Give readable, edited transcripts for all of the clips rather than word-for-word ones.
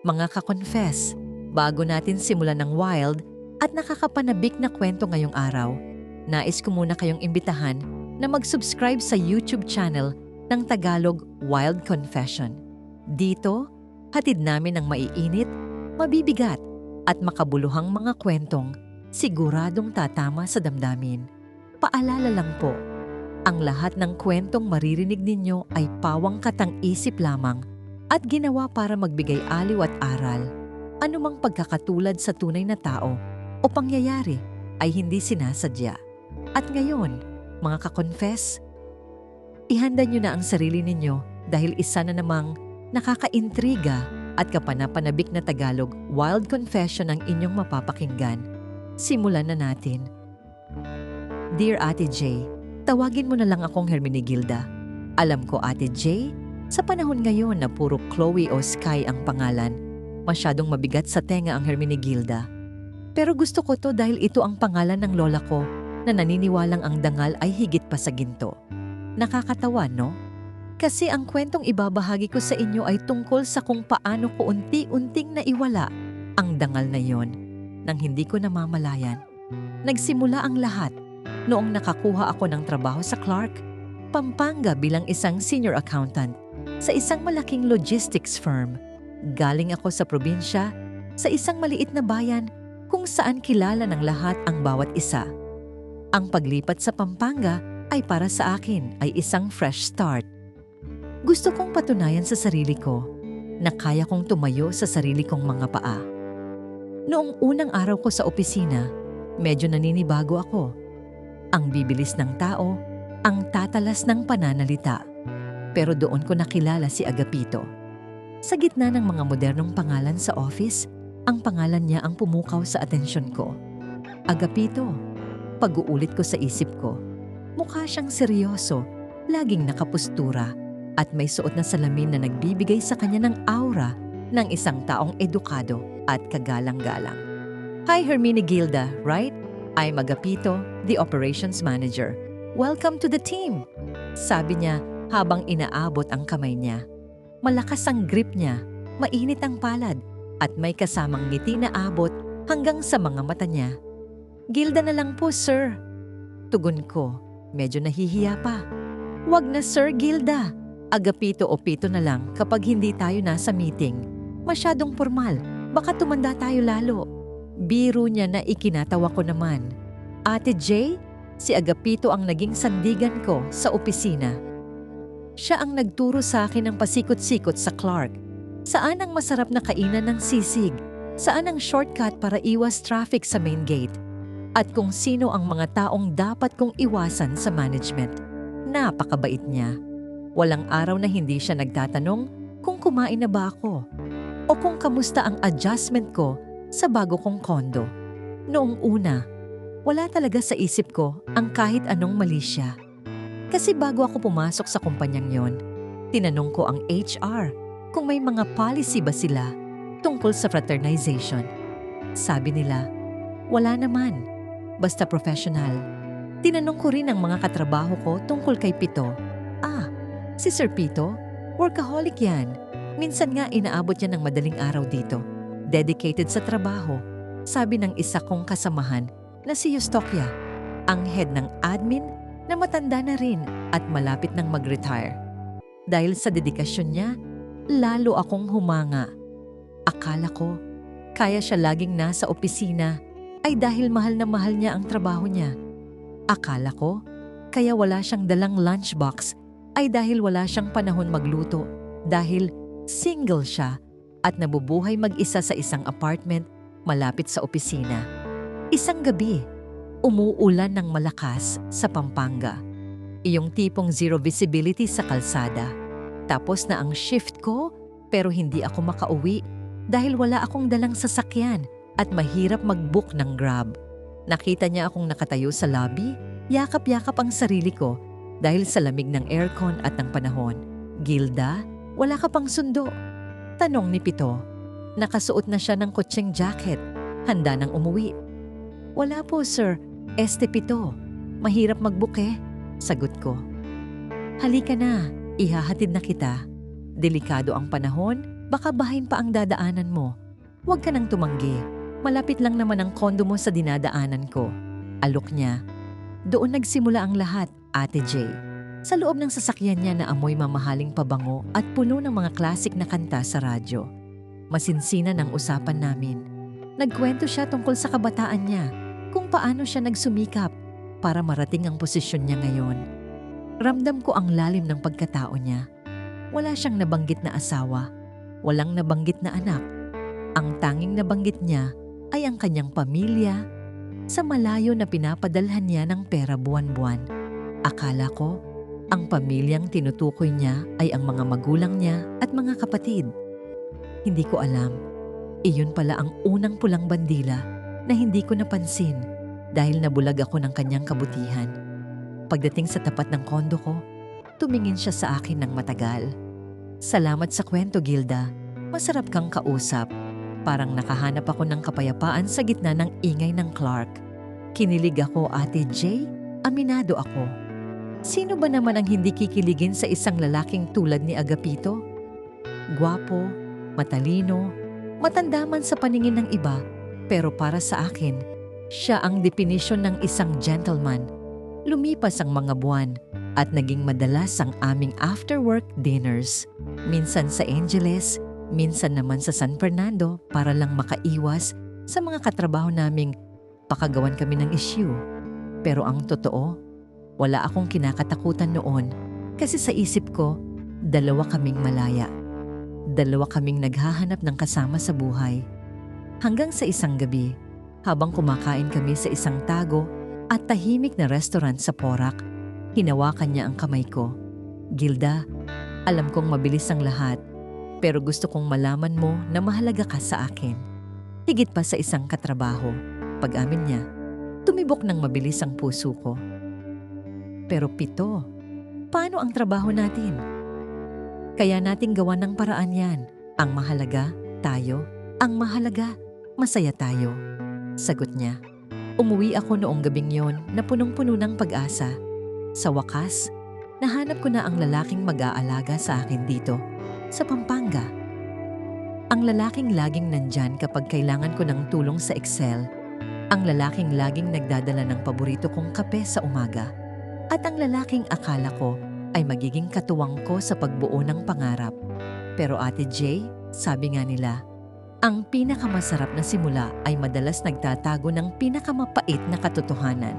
Mga ka-confess, bago natin simulan ng wild at nakakapanabik na kwento ngayong araw, nais ko muna kayong imbitahan na mag-subscribe sa YouTube channel ng Tagalog Wild Confession. Dito, hatid namin ang maiinit, mabibigat at makabuluhang mga kwentong siguradong tatama sa damdamin. Paalala lang po, ang lahat ng kwentong maririnig ninyo ay pawang katang-isip lamang at ginawa para magbigay aliw at aral. Anumang pagkakatulad sa tunay na tao o pangyayari ay hindi sinasadya. At ngayon, mga ka-confess, ihanda nyo na ang sarili ninyo dahil isa na namang nakakaintriga at kapanapanabik na Tagalog Wild Confession ang inyong mapapakinggan. Simulan na natin. Dear Ate J, tawagin mo na lang akong Hermenegilda. Alam ko Ate J, sa panahon ngayon na puro Chloe o Sky ang pangalan, masyadong mabigat sa tenga ang Hermenegilda. Pero gusto ko to dahil ito ang pangalan ng lola ko na naniniwalang ang dangal ay higit pa sa ginto. Nakakatawa, no? Kasi ang kwentong ibabahagi ko sa inyo ay tungkol sa kung paano ko unti-unting naiwala ang dangal na yon nang hindi ko namamalayan. Nagsimula ang lahat noong nakakuha ako ng trabaho sa Clark, Pampanga bilang isang senior accountant sa isang malaking logistics firm. Galing ako sa probinsya, sa isang maliit na bayan kung saan kilala ng lahat ang bawat isa. Ang paglipat sa Pampanga ay para sa akin ay isang fresh start. Gusto kong patunayan sa sarili ko na kaya kong tumayo sa sarili kong mga paa. Noong unang araw ko sa opisina, medyo naninibago ako. Ang bibilis ng tao, ang tatalas ng pananalita. Pero doon ko nakilala si Agapito. Sa gitna ng mga modernong pangalan sa office, ang pangalan niya ang pumukaw sa atensyon ko. Agapito. Pag-uulit ko sa isip ko. Mukha siyang seryoso, laging nakapustura, at may suot na salamin na nagbibigay sa kanya ng aura ng isang taong edukado at kagalang-galang. Hi Hermenegilda, right? I'm Agapito, the operations manager. Welcome to the team! Sabi niya habang inaabot ang kamay niya. Malakas ang grip niya, mainit ang palad, at may kasamang ngiti na abot hanggang sa mga mata niya. Gilda na lang po, sir. Tugon ko, medyo nahihiya pa. Wag na, Sir Gilda. Agapito o Pito na lang kapag hindi tayo nasa meeting. Masyadong formal, baka tumanda tayo lalo. Biro niya na ikinatawa ko naman. Ate J, si Agapito ang naging sandigan ko sa opisina. Siya ang nagturo sa akin ng pasikot-sikot sa Clark. Saan ang masarap na kainan ng sisig? Saan ang shortcut para iwas traffic sa main gate? At kung sino ang mga taong dapat kong iwasan sa management. Napakabait niya. Walang araw na hindi siya nagtatanong kung kumain na ba ako o kung kamusta ang adjustment ko sa bago kong kondo. Noong una, wala talaga sa isip ko ang kahit anong mali siya. Kasi bago ako pumasok sa kumpanyang yon, tinanong ko ang HR kung may mga policy ba sila tungkol sa fraternization. Sabi nila, wala naman, basta professional. Tinanong ko rin ang mga katrabaho ko tungkol kay Pito. Si Sir Pito, workaholic yan. Minsan nga inaabot niya ng madaling araw dito. Dedicated sa trabaho, sabi ng isa kong kasamahan na si Eustokia, ang head ng admin na matanda na rin at malapit nang mag-retire. Dahil sa dedikasyon niya, lalo akong humanga. Akala ko, kaya siya laging nasa opisina ay dahil mahal na mahal niya ang trabaho niya. Akala ko, kaya wala siyang dalang lunchbox ay dahil wala siyang panahon magluto dahil single siya at nabubuhay mag-isa sa isang apartment malapit sa opisina. Isang gabi, umuulan ng malakas sa Pampanga. Iyong tipong zero visibility sa kalsada. Tapos na ang shift ko pero hindi ako makauwi dahil wala akong dalang sasakyan at mahirap mag-book ng Grab. Nakita niya akong nakatayo sa lobby, yakap-yakap ang sarili ko dahil sa lamig ng aircon at ng panahon. Gilda, wala ka pang sundo? Tanong ni Pito. Nakasuot na siya ng kutseng jacket, handa nang umuwi. Wala po sir, Pito. Mahirap mag-book eh, sagot ko. Halika na, ihahatid na kita. Delikado ang panahon, Baka bahain pa ang dadaanan mo. Huwag ka nang tumanggi. Malapit lang naman ang kondo mo sa dinadaanan ko. Alok niya. Doon nagsimula ang lahat, Ate Jay. Sa loob ng sasakyan niya na amoy mamahaling pabango at puno ng mga klasik na kanta sa radyo. Masinsinan ang usapan namin. Nagkwento siya tungkol sa kabataan niya, kung paano siya nagsumikap para marating ang posisyon niya ngayon. Ramdam ko ang lalim ng pagkatao niya. Wala siyang nabanggit na asawa, walang nabanggit na anak. Ang tanging nabanggit niya ay ang kanyang pamilya sa malayo na pinapadalhan niya ng pera buwan-buwan. Akala ko, ang pamilyang tinutukoy niya ay ang mga magulang niya at mga kapatid. Hindi ko alam, iyon pala ang unang pulang bandila na hindi ko napansin dahil nabulag ako ng kanyang kabutihan. Pagdating sa tapat ng kondo ko, tumingin siya sa akin ng matagal. Salamat sa kwento, Gilda. Masarap kang kausap. Parang nakahanap ako ng kapayapaan sa gitna ng ingay ng Clark. Kinilig ako, Ate Jay. Aminado ako. Sino ba naman ang hindi kikiligin sa isang lalaking tulad ni Agapito? Gwapo, matalino, matanda man sa paningin ng iba, pero para sa akin, siya ang definisyon ng isang gentleman. Lumipas ang mga buwan at naging madalas ang aming after-work dinners. Minsan sa Angeles, minsan naman sa San Fernando para lang makaiwas sa mga katrabaho naming pakagawan kami ng issue. Pero ang totoo, wala akong kinakatakutan noon kasi sa isip ko, dalawa kaming malaya. Dalawa kaming naghahanap ng kasama sa buhay. Hanggang sa isang gabi, habang kumakain kami sa isang tago at tahimik na restaurant sa Porac, hinawakan niya ang kamay ko. Gilda, alam kong mabilis ang lahat, pero gusto kong malaman mo na mahalaga ka sa akin. Higit pa sa isang katrabaho. Pag-amin niya, tumibok ng mabilis ang puso ko. Pero Pito, paano ang trabaho natin? Kaya nating gawa ng paraan yan. Ang mahalaga, tayo. Ang mahalaga, masaya tayo. Sagot niya. Umuwi ako noong gabing yon na punong-puno ng pag-asa. Sa wakas, nahanap ko na ang lalaking mag-aalaga sa akin dito, sa Pampanga. Ang lalaking laging nandyan kapag kailangan ko ng tulong sa Excel. Ang lalaking laging nagdadala ng paborito kong kape sa umaga. At ang lalaking akala ko ay magiging katuwang ko sa pagbuo ng pangarap. Pero Ate Jay, sabi nga nila, ang pinakamasarap na simula ay madalas nagtatago ng pinakamapait na katotohanan.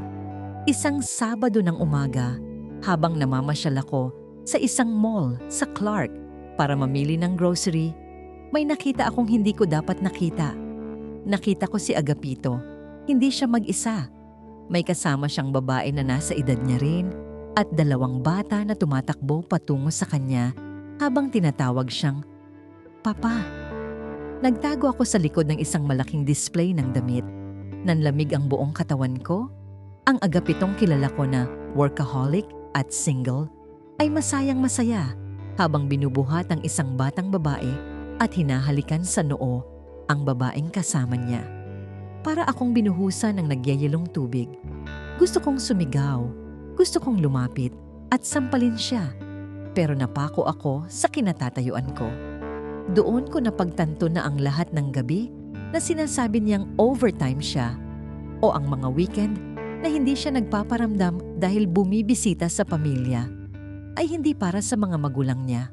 Isang Sabado ng umaga, habang namamasyal ako sa isang mall sa Clark para mamili ng grocery, may nakita akong hindi ko dapat nakita. Nakita ko si Agapito. Hindi siya mag-isa. May kasama siyang babae na nasa edad niya rin at dalawang bata na tumatakbo patungo sa kanya habang tinatawag siyang Papa. Nagtago ako sa likod ng isang malaking display ng damit. Nanlamig ang buong katawan ko. Ang Agapitong kilala ko na workaholic at single ay masayang masaya habang binubuhat ang isang batang babae at hinahalikan sa noo ang babaeng kasama niya. Para akong binuhusan ng nagyayelong tubig. Gusto kong sumigaw, gusto kong lumapit at sampalin siya. Pero napako ako sa kinatatayuan ko. Doon ko napagtanto na ang lahat ng gabi na sinasabi niyang overtime siya o ang mga weekend na hindi siya nagpaparamdam dahil bumibisita sa pamilya ay hindi para sa mga magulang niya.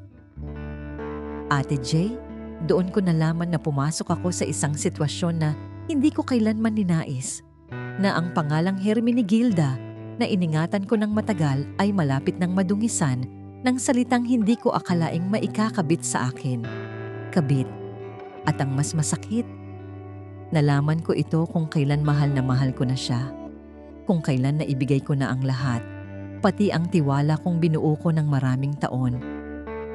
Ate Jay, doon ko nalaman na pumasok ako sa isang sitwasyon na hindi ko kailanman ninais, na ang pangalang Hermenegilda na iningatan ko ng matagal ay malapit ng madungisan ng salitang hindi ko akalaing maikakabit sa akin. Kabit. At ang mas masakit, nalaman ko ito kung kailan mahal ko na siya. Kung kailan naibigay ko na ang lahat, pati ang tiwala kong binuo ko ng maraming taon.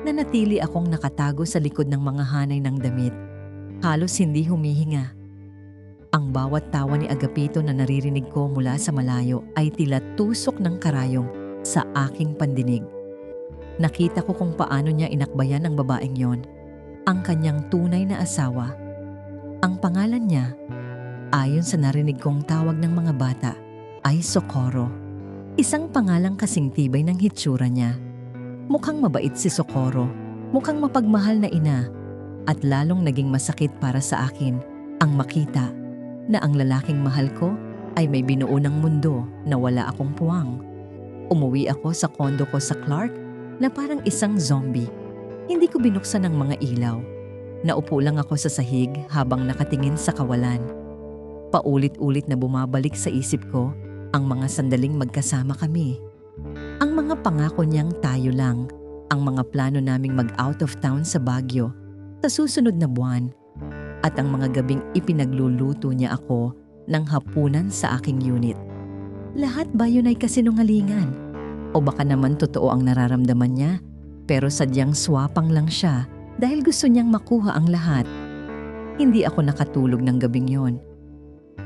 Nanatili akong nakatago sa likod ng mga hanay ng damit. Halos hindi humihinga. Ang bawat tawa ni Agapito na naririnig ko mula sa malayo ay tila tusok ng karayom sa aking pandinig. Nakita ko kung paano niya inakbayan ang babaeng yon, ang kanyang tunay na asawa. Ang pangalan niya, ayon sa narinig kong tawag ng mga bata, ay Socorro. Isang pangalang kasing tibay ng hitsura niya. Mukhang mabait si Socorro, mukhang mapagmahal na ina, At lalong naging masakit para sa akin ang makita na ang lalaking mahal ko ay may binuo ng mundo na wala akong puwang. Umuwi ako sa kondo ko sa Clark na parang isang zombie. Hindi ko binuksan ang mga ilaw. Naupo lang ako sa sahig habang nakatingin sa kawalan. Paulit-ulit na bumabalik sa isip ko ang mga sandaling magkasama kami. Ang mga pangako niyang tayo lang, ang mga plano naming mag-out of town sa Baguio sa susunod na buwan, at ang mga gabing ipinagluluto niya ako ng hapunan sa aking unit. Lahat ba yun ay kasinungalingan? O baka naman totoo ang nararamdaman niya, pero sadyang swapang lang siya dahil gusto niyang makuha ang lahat. Hindi ako nakatulog ng gabing yon.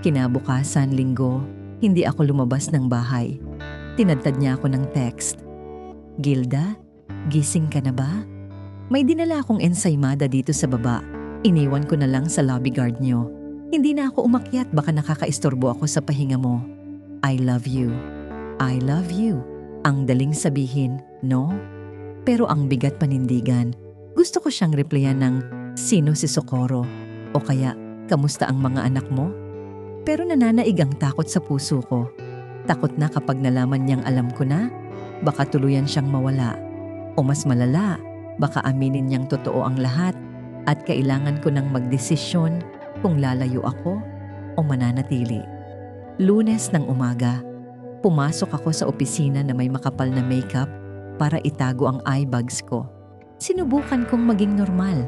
Kinabukasan, Linggo, hindi ako lumabas ng bahay. Tinadtad niya ako ng text. "Gilda, gising ka na ba? May dinala akong ensaymada dito sa baba. Iniwan ko na lang sa lobby guard niyo. Hindi na ako umakyat, baka nakakaistorbo ako sa pahinga mo. I love you. I love you." Ang daling sabihin, no? Pero ang bigat panindigan. Gusto ko siyang replyan ng, "Sino si Socorro?" O kaya, "Kamusta ang mga anak mo?" Pero nananaig ang takot sa puso ko. Takot na kapag nalaman niyang alam ko na, baka tuluyan siyang mawala. O mas malala, baka aminin niyang totoo ang lahat at kailangan ko nang magdesisyon kung lalayo ako o mananatili. Lunes ng umaga, pumasok ako sa opisina na may makapal na makeup para itago ang eye bags ko. Sinubukan kong maging normal.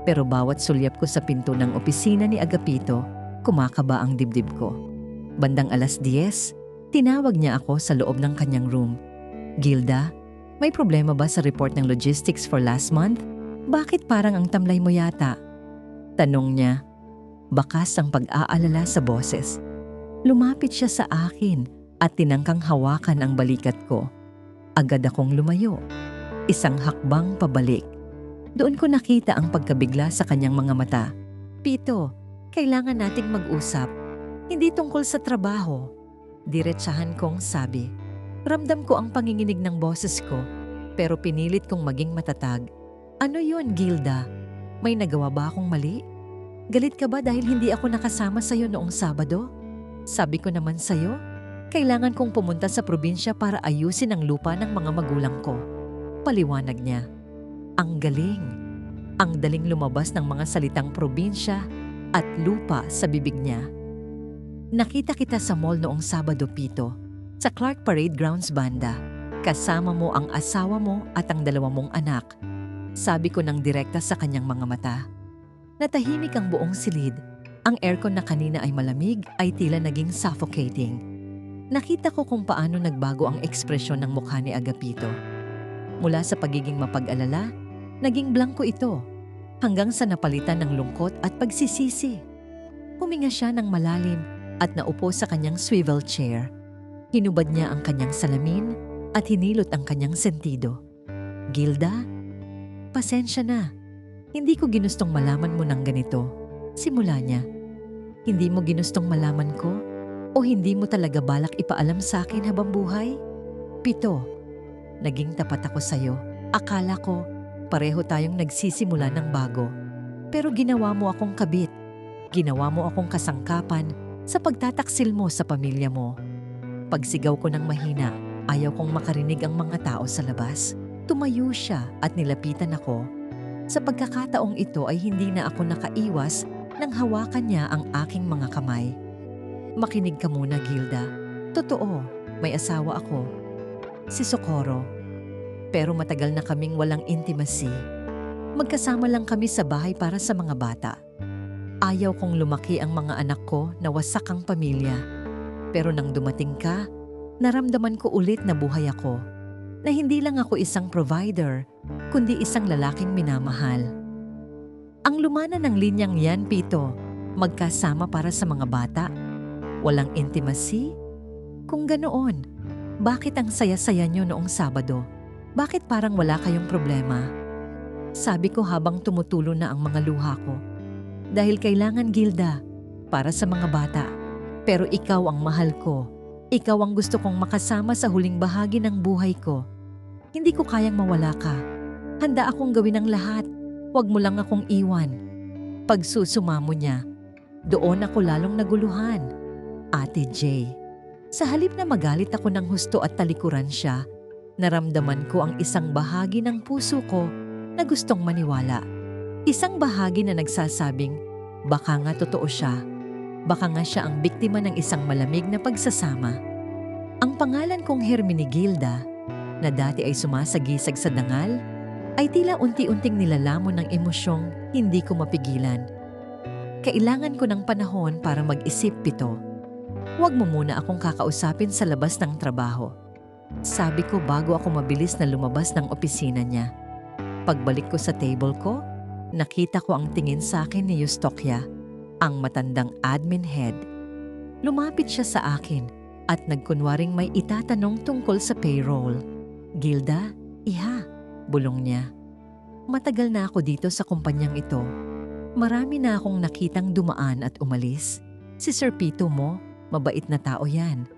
Pero bawat sulyap ko sa pinto ng opisina ni Agapito, kumakaba ang dibdib ko. Bandang 10:00, tinawag niya ako sa loob ng kanyang room. "Gilda, may problema ba sa report ng logistics for last month? Bakit parang ang tamlay mo yata?" Tanong niya. Bakas ang pag-aalala sa boses. Lumapit siya sa akin at tinangkang hawakan ang balikat ko. Agad akong lumayo. Isang hakbang pabalik. Doon ko nakita ang pagkabigla sa kanyang mga mata. "Pito, kailangan nating mag-usap. Hindi tungkol sa trabaho." Diretsahan kong sabi. Ramdam ko ang panginginig ng boses ko, pero pinilit kong maging matatag. "Ano yun, Gilda? May nagawa ba akong mali? Galit ka ba dahil hindi ako nakasama sa'yo noong Sabado? Sabi ko naman sa'yo, kailangan kong pumunta sa probinsya para ayusin ang lupa ng mga magulang ko." Paliwanag niya. Ang galing. Ang daling lumabas ng mga salitang probinsya at lupa sa bibig niya. "Nakita kita sa mall noong Sabado, Pito. Sa Clark Parade Grounds banda. Kasama mo ang asawa mo at ang 2 mong anak." Sabi ko ng direkta sa kanyang mga mata. Natahimik ang buong silid. Ang aircon na kanina ay malamig ay tila naging suffocating. Nakita ko kung paano nagbago ang ekspresyon ng mukha ni Agapito. Mula sa pagiging mapag-alala, naging blanko ito, hanggang sa napalitan ng lungkot at pagsisisi. Huminga siya ng malalim at naupo sa kanyang swivel chair. Hinubad niya ang kanyang salamin at hinilot ang kanyang sentido. "Gilda, pasensya na. Hindi ko ginustong malaman mo ng ganito." Simula niya. "Hindi mo ginustong malaman ko? O hindi mo talaga balak ipaalam sa akin habang buhay?" "Pito, naging tapat ako sa'yo. Akala ko pareho tayong nagsisimula ng bago. Pero ginawa mo akong kabit. Ginawa mo akong kasangkapan sa pagtataksil mo sa pamilya mo." Pagsigaw ko ng mahina, ayaw kong makarinig ang mga tao sa labas. Tumayo siya at nilapitan ako. Sa pagkakataong ito ay hindi na ako nakaiwas nang hawakan niya ang aking mga kamay. "Makinig ka muna, Gilda. Totoo, may asawa ako. Si Socorro. Pero matagal na kaming walang intimacy. Magkasama lang kami sa bahay para sa mga bata. Ayaw kong lumaki ang mga anak ko na wasak ang pamilya. Pero nang dumating ka, naramdaman ko ulit na buhay ako. Na hindi lang ako isang provider, kundi isang lalaking minamahal. Ang lumana ng linyang yan, Pito, magkasama para sa mga bata. Walang intimacy? Kung ganoon, bakit ang saya-saya nyo noong Sabado? Bakit parang wala kayong problema?" Sabi ko habang tumutulo na ang mga luha ko. "Dahil kailangan, Gilda, para sa mga bata. Pero ikaw ang mahal ko. Ikaw ang gusto kong makasama sa huling bahagi ng buhay ko. Hindi ko kayang mawala ka. Handa akong gawin ang lahat. Huwag mo lang akong iwan. Pagsusumamo niya, doon ako lalong naguluhan. Ate Jay. Sa halip na magalit ako ng husto at talikuran siya, naramdaman ko ang isang bahagi ng puso ko na gustong maniwala. Isang bahagi na nagsasabing, baka nga totoo siya. Baka nga siya ang biktima ng isang malamig na pagsasama. Ang pangalan kong Hermenegilda, na dati ay sumasagisag sa dangal, ay tila unti-unting nilalamon ng emosyong hindi ko mapigilan. Kailangan ko ng panahon para mag-isip, Pito. Huwag mo muna akong kakausapin sa labas ng trabaho. Sabi ko bago ako mabilis na lumabas ng opisina niya. Pagbalik ko sa table ko, nakita ko ang tingin sa akin ni Eustokia, ang matandang admin head. Lumapit siya sa akin at nagkunwaring may itatanong tungkol sa payroll. Gilda, iha, bulong niya. Matagal na ako dito sa kumpanyang ito. Marami na akong nakitang dumaan at umalis. Si Sir Pito mo, mabait na tao yan.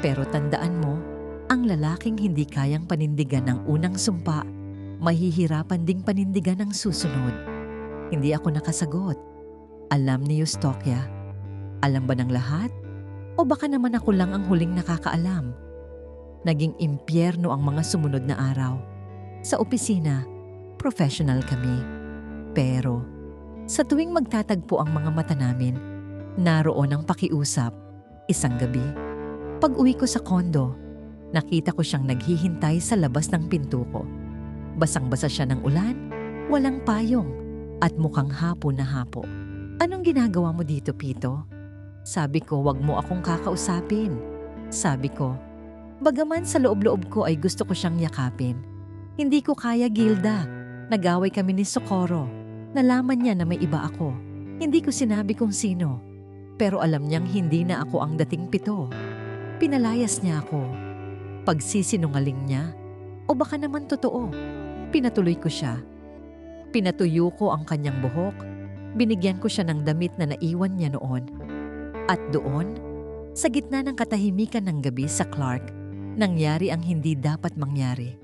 Pero tandaan mo, ang lalaking hindi kayang panindigan ng unang sumpa, mahihirapan ding panindigan ng susunod. Hindi ako nakasagot. Alam ni Eustokia. Alam ba ng lahat? O baka naman ako lang ang huling nakakaalam? Naging impyerno ang mga sumunod na araw. Sa opisina, professional kami. Pero sa tuwing magtatagpo ang mga mata namin, naroon ang pakiusap. Isang gabi, pag-uwi ko sa kondo, nakita ko siyang naghihintay sa labas ng pinto ko. Basang-basa siya ng ulan, walang payong, at mukhang hapo na hapo. Anong ginagawa mo dito, Pito? Sabi ko, wag mo akong kakausapin. Sabi ko, bagaman sa loob-loob ko ay gusto ko siyang yakapin. Hindi ko kaya, Gilda. Nag-away kami ni Socorro. Nalaman niya na may iba ako. Hindi ko sinabi kung sino. Pero alam niyang hindi na ako ang dating Pito. Pinalayas niya ako. Pagsisinungaling niya, o baka naman totoo. Pinatuloy ko siya. Pinatuyo ko ang kanyang buhok. Binigyan ko siya ng damit na naiwan niya noon. At doon, sa gitna ng katahimikan ng gabi sa Clark, nangyari ang hindi dapat mangyari.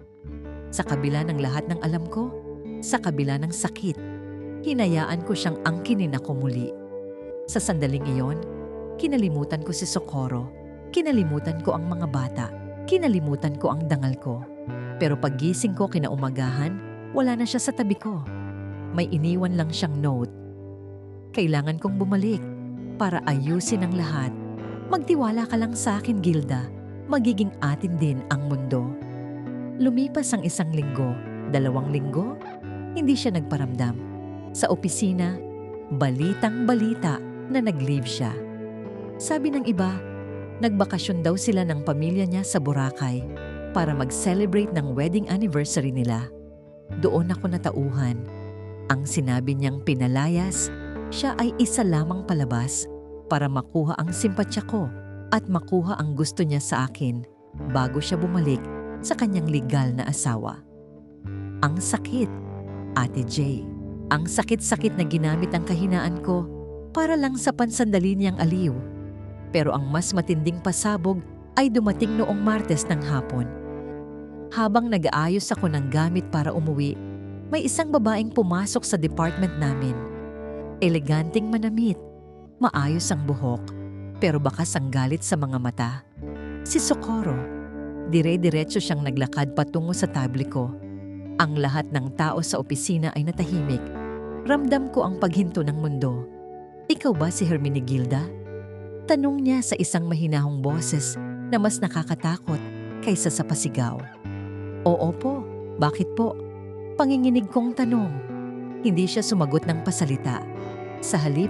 Sa kabila ng lahat ng alam ko, sa kabila ng sakit, hinayaan ko siyang angkinin ako muli. Sa sandaling iyon, kinalimutan ko si Socorro, kinalimutan ko ang mga bata, kinalimutan ko ang dangal ko. Pero paggising ko kinaumagahan, wala na siya sa tabi ko. May iniwan lang siyang note. Kailangan kong bumalik para ayusin ang lahat. Magtiwala ka lang sa akin, Gilda. Magiging atin din ang mundo. Lumipas ang 1 linggo, 2 linggo, hindi siya nagparamdam. Sa opisina, balitang-balita na nag-leave siya. Sabi ng iba, nagbakasyon daw sila ng pamilya niya sa Boracay para mag-celebrate ng wedding anniversary nila. Doon ako natauhan. Ang sinabi niyang pinalayas, siya ay isa lamang palabas para makuha ang simpatya ko at makuha ang gusto niya sa akin bago siya bumalik sa kanyang legal na asawa. Ang sakit, Ate Jay. Ang sakit-sakit na ginamit ang kahinaan ko para lang sa pansandali niyang aliw. Pero ang mas matinding pasabog ay dumating noong Martes ng hapon. Habang nag-aayos ako ng gamit para umuwi, may isang babaeng pumasok sa department namin. Eleganting manamit, maayos ang buhok, pero bakas ang galit sa mga mata. Si Socorro. Dire-diretso siyang naglakad patungo sa tabli ko. Ang lahat ng tao sa opisina ay natahimik. Ramdam ko ang paghinto ng mundo. Ikaw ba si Hermenegilda? Tanong niya sa isang mahinahong boses na mas nakakatakot kaysa sa pasigaw. Oo po, bakit po? Panginginig kong tanong. Hindi siya sumagot ng pasalita. Sa halip,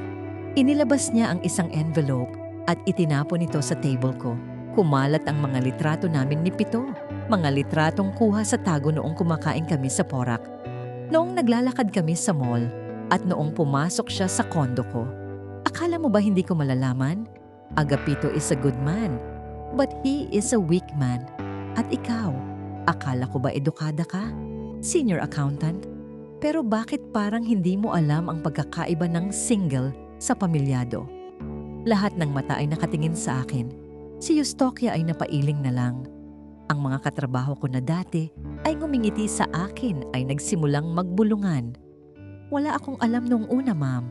inilabas niya ang isang envelope at itinapon ito sa table ko. Kumalat ang mga litrato namin ni Pito. Mga litratong kuha sa tago noong kumakain kami sa Porac. Noong naglalakad kami sa mall at noong pumasok siya sa kondo ko. Akala mo ba hindi ko malalaman? Agapito is a good man, but he is a weak man. At ikaw, akala ko ba edukada ka? Senior accountant? Pero bakit parang hindi mo alam ang pagkakaiba ng single sa pamilyado? Lahat ng mata ay nakatingin sa akin. Si Eustokia ay napailing na lang. Ang mga katrabaho ko na dati ay ngumingiti sa akin ay nagsimulang magbulungan. Wala akong alam noong una, ma'am.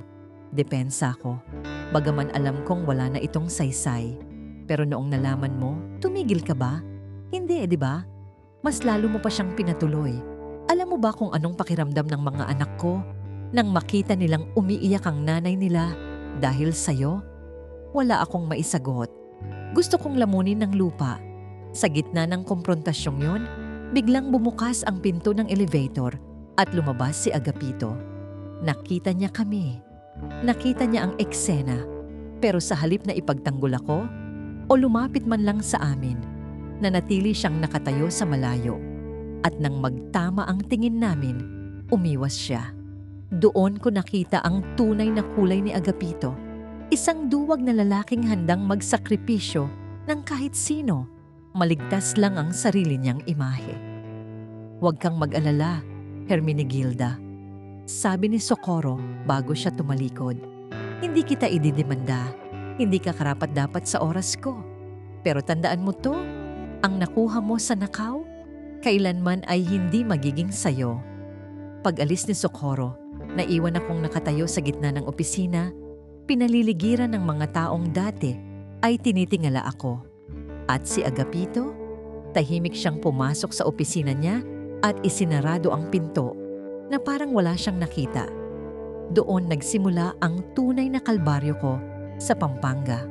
Depensa ko. Bagaman alam kong wala na itong saysay. Pero noong nalaman mo, tumigil ka ba? Hindi, di ba? Mas lalo mo pa siyang pinatuloy. Alam mo ba kung anong pakiramdam ng mga anak ko nang makita nilang umiiyak ang nanay nila dahil sa'yo? Wala akong maisagot. Gusto kong lamunin ng lupa. Sa gitna ng komprontasyong yon, biglang bumukas ang pinto ng elevator at lumabas si Agapito. Nakita niya kami. Nakita niya ang eksena. Pero sa halip na ipagtanggol ako o lumapit man lang sa amin, nanatili siyang nakatayo sa malayo. At nang magtama ang tingin namin, umiwas siya. Doon ko nakita ang tunay na kulay ni Agapito. Isang duwag na lalaking handang magsakripisyo ng kahit sino. Maligtas lang ang sarili niyang imahe. Huwag kang mag-alala, Hermenegilda. Sabi ni Socorro bago siya tumalikod. Hindi kita ididemanda. Hindi ka karapat-dapat sa oras ko. Pero tandaan mo to, ang nakuha mo sa nakaw, kailanman ay hindi magiging sayo. Pag-alis ni Socorro, naiwan akong nakatayo sa gitna ng opisina, pinaliligiran ng mga taong dati ay tinitingala ako. At si Agapito, tahimik siyang pumasok sa opisina niya at isinarado ang pinto na parang wala siyang nakita. Doon nagsimula ang tunay na kalbaryo ko sa Pampanga.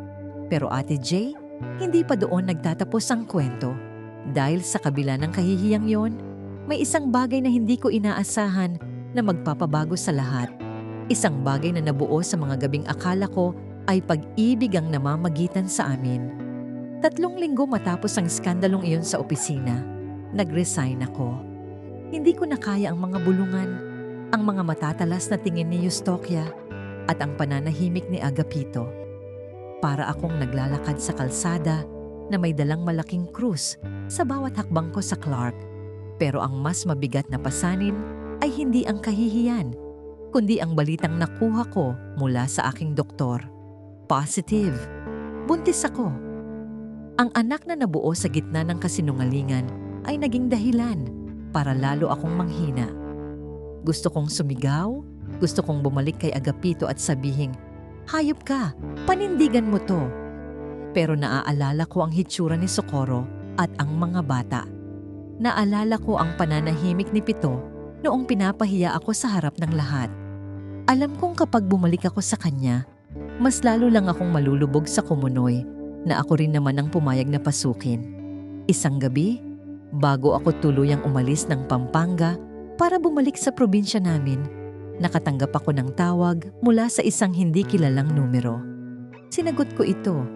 Pero Ate Jay, hindi pa doon nagtatapos ang kwento. Dahil sa kabila ng kahihiyang yon, may isang bagay na hindi ko inaasahan na magpapabago sa lahat. Isang bagay na nabuo sa mga gabing akala ko ay pag-ibig ang namamagitan sa amin. 3 linggo matapos ang skandalong iyon sa opisina, nag-resign ako. Hindi ko na kaya ang mga bulungan, ang mga matatalas na tingin ni Eustoquia at ang pananahimik ni Agapito. Para akong naglalakad sa kalsada na may dalang malaking krus sa bawat hakbang ko sa Clark. Pero ang mas mabigat na pasanin ay hindi ang kahihiyan, kundi ang balitang nakuha ko mula sa aking doktor. Positive. Buntis ako. Ang anak na nabuo sa gitna ng kasinungalingan ay naging dahilan para lalo akong manghina. Gusto kong sumigaw, gusto kong bumalik kay Agapito at sabihing, "Hayop ka, panindigan mo to." Pero naaalala ko ang hitsura ni Socorro at ang mga bata. Naalala ko ang pananahimik ni Pito noong pinapahiya ako sa harap ng lahat. Alam kong kapag bumalik ako sa kanya, mas lalo lang akong malulubog sa kumunoy na ako rin naman ang pumayag na pasukin. Isang gabi, bago ako tuluyang umalis ng Pampanga para bumalik sa probinsya namin, nakatanggap ako ng tawag mula sa isang hindi kilalang numero. Sinagot ko ito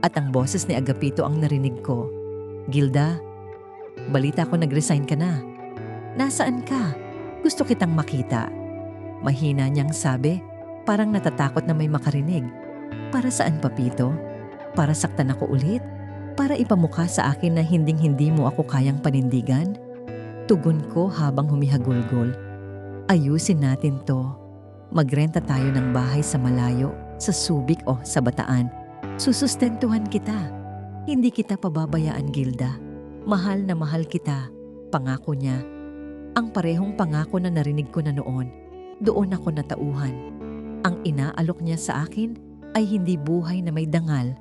at ang boses ni Agapito ang narinig ko. "Gilda, balita ko nag-resign ka na. Nasaan ka? Gusto kitang makita." Mahina niyang sabi, parang natatakot na may makarinig. "Para saan, Papito? Para saktan ako ulit? Para ipamukha sa akin na hinding-hindi mo ako kayang panindigan?" Tugon ko habang humihagulgol. "Ayusin natin to. Magrenta tayo ng bahay sa malayo, sa Subic o sa Bataan. Susustentuhan kita. Hindi kita pababayaan, Gilda. Mahal na mahal kita." Pangako niya. Ang parehong pangako na narinig ko na noon. Doon ako natauhan. Ang inaalok niya sa akin ay hindi buhay na may dangal,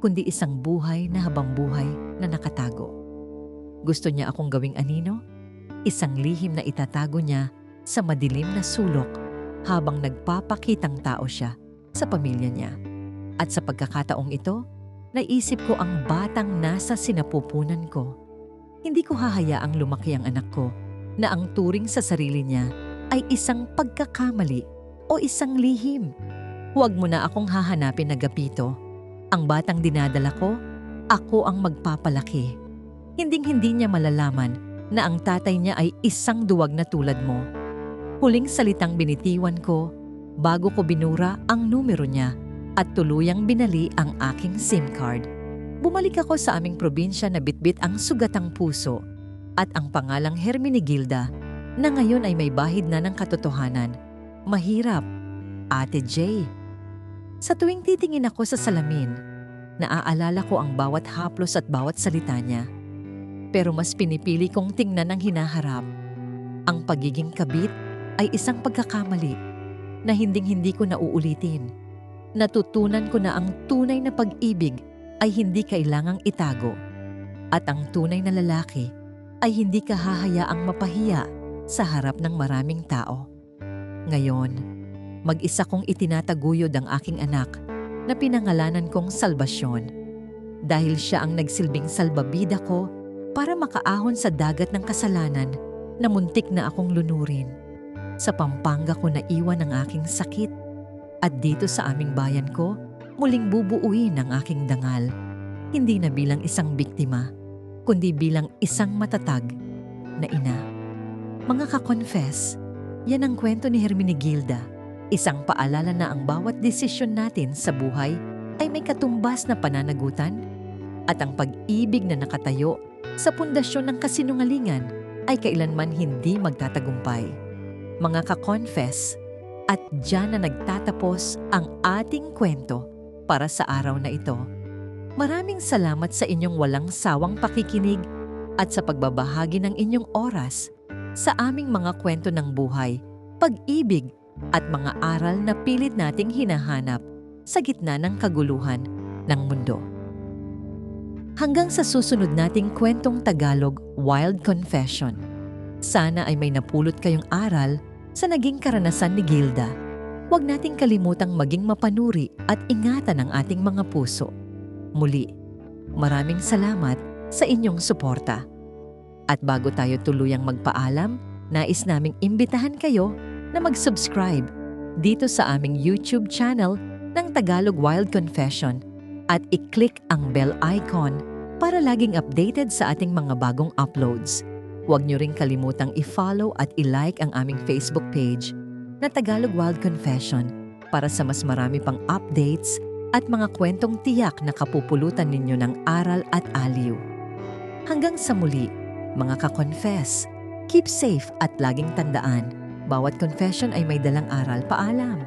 kundi isang buhay na habang buhay na nakatago. Gusto niya akong gawing anino? Isang lihim na itatago niya sa madilim na sulok habang nagpapakitang tao siya sa pamilya niya. At sa pagkakataong ito, naisip ko ang batang nasa sinapupunan ko. Hindi ko hahayaang lumaki ang anak ko na ang turing sa sarili niya ay isang pagkakamali o isang lihim. Huwag mo na akong hahanapin, Agapito. Ang batang dinadala ko, ako ang magpapalaki. Hinding-hindi niya malalaman na ang tatay niya ay isang duwag na tulad mo. Huling salitang binitiwan ko bago ko binura ang numero niya at tuluyang binali ang aking SIM card. Bumalik ako sa aming probinsya na bitbit ang sugatang puso at ang pangalang Hermenegilda na ngayon ay may bahid na ng katotohanan. Mahirap, Ate Jay. Sa tuwing titingin ako sa salamin, naaalala ko ang bawat haplos at bawat salita niya. Pero mas pinipili kong tingnan ang hinaharap. Ang pagiging kabit, ay isang pagkakamali na hinding-hindi ko na uulitin. Natutunan ko na ang tunay na pag-ibig ay hindi kailangang itago. At ang tunay na lalaki ay hindi kahahayaang mapahiya sa harap ng maraming tao. Ngayon, mag-isa kong itinataguyod ang aking anak na pinangalanan kong Salbasyon. Dahil siya ang nagsilbing salbabida ko para makaahon sa dagat ng kasalanan na muntik na akong lunurin. Sa Pampanga ko naiwan ang aking sakit at dito sa aming bayan ko, muling bubuuin ang aking dangal. Hindi na bilang isang biktima, kundi bilang isang matatag na ina. Mga ka-confess, yan ang kwento ni Hermenegilda. Isang paalala na ang bawat desisyon natin sa buhay ay may katumbas na pananagutan at ang pag-ibig na nakatayo sa pundasyon ng kasinungalingan ay kailanman hindi magtatagumpay. Mga ka-confess, at diyan na nagtatapos ang ating kwento para sa araw na ito. Maraming salamat sa inyong walang sawang pakikinig at sa pagbabahagi ng inyong oras sa aming mga kwento ng buhay, pag-ibig at mga aral na pilit nating hinahanap sa gitna ng kaguluhan ng mundo. Hanggang sa susunod nating kwentong Tagalog Wild Confession. Sana ay may napulot kayong aral sa naging karanasan ni Gilda. Huwag nating kalimutang maging mapanuri at ingatan ang ating mga puso. Muli, maraming salamat sa inyong suporta. At bago tayo tuluyang magpaalam, nais naming imbitahan kayo na mag-subscribe dito sa aming YouTube channel ng Tagalog Wild Confession at i-click ang bell icon para laging updated sa ating mga bagong uploads. Huwag niyo ring kalimutang i-follow at i-like ang aming Facebook page na Tagalog Wild Confession para sa mas marami pang updates at mga kwentong tiyak na kapupulutan ninyo ng aral at aliw. Hanggang sa muli, mga ka-confess, keep safe at laging tandaan, bawat confession ay may dalang aral. Paalam!